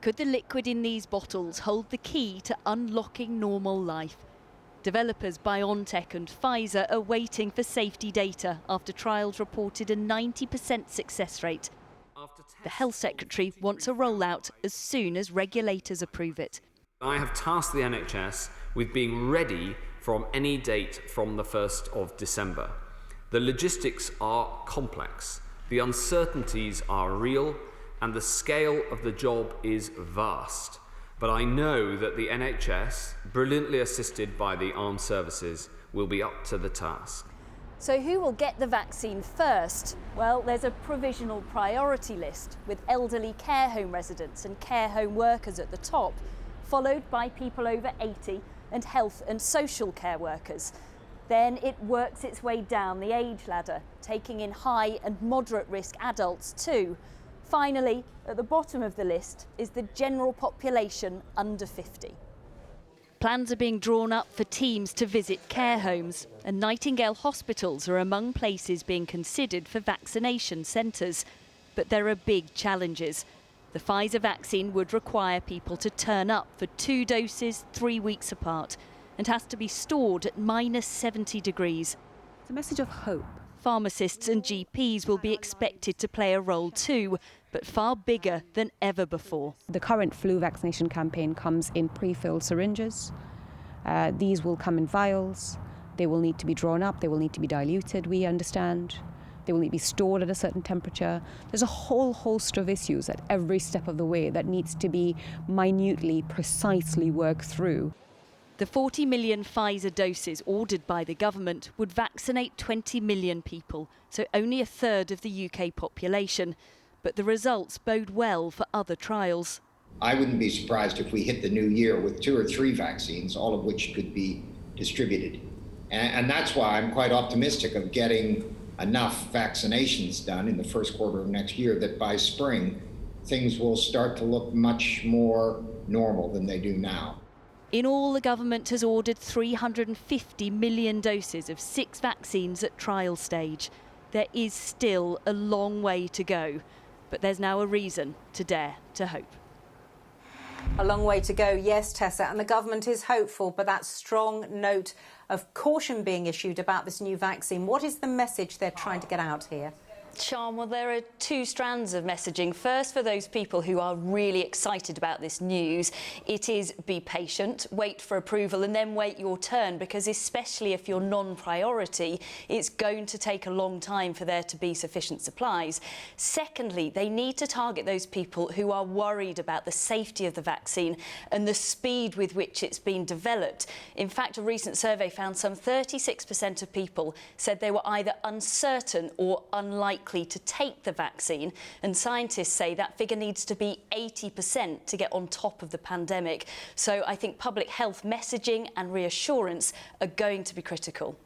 Could the liquid in these bottles hold the key to unlocking normal life? Developers BioNTech and Pfizer are waiting for safety data after trials reported a 90% success rate. The Health Secretary wants a rollout as soon as regulators approve it. I have tasked the NHS with being ready from any date from the 1st of December. The logistics are complex, the uncertainties are real, and the scale of the job is vast. But I know that the NHS, brilliantly assisted by the armed services, will be up to the task. So who will get the vaccine first? Well, there's a provisional priority list with elderly care home residents and care home workers at the top, followed by people over 80 and health and social care workers. Then it works its way down the age ladder, taking in high and moderate risk adults too. Finally, at the bottom of the list is the general population under 50. Plans are being drawn up for teams to visit care homes, and Nightingale hospitals are among places being considered for vaccination centres. But there are big challenges. The Pfizer vaccine would require people to turn up for 2 doses 3 weeks apart and has to be stored at -70 degrees. It's a message of hope. Pharmacists and GPs will be expected to play a role too, but far bigger than ever before. The current flu vaccination campaign comes in pre-filled syringes. These will come in vials. They will need to be drawn up. They will need to be diluted, we understand. They will need to be stored at a certain temperature. There's a whole host of issues at every step of the way that needs to be minutely, precisely worked through. The 40 million Pfizer doses ordered by the government would vaccinate 20 million people, so only a third of the UK population. But the results bode well for other trials. I wouldn't be surprised if we hit the new year with 2 or 3 vaccines, all of which could be distributed. And that's why I'm quite optimistic of getting enough vaccinations done in the first quarter of next year that by spring, things will start to look much more normal than they do now. In all, the government has ordered 350 million doses of 6 vaccines at trial stage. There is still a long way to go, but there's now a reason to dare to hope. A long way to go, yes, Tessa, and the government is hopeful, but that strong note of caution being issued about this new vaccine. What is the message they're trying to get out here? Sian, well, there are 2 strands of messaging. First, for those people who are really excited about this news, it is be patient, wait for approval and then wait your turn, because especially if you're non-priority, it's going to take a long time for there to be sufficient supplies. Secondly, they need to target those people who are worried about the safety of the vaccine and the speed with which it's been developed. In fact, a recent survey found some 36% of people said they were either uncertain or unlikely to take the vaccine, and scientists say that figure needs to be 80% to get on top of the pandemic. So I think public health messaging and reassurance are going to be critical.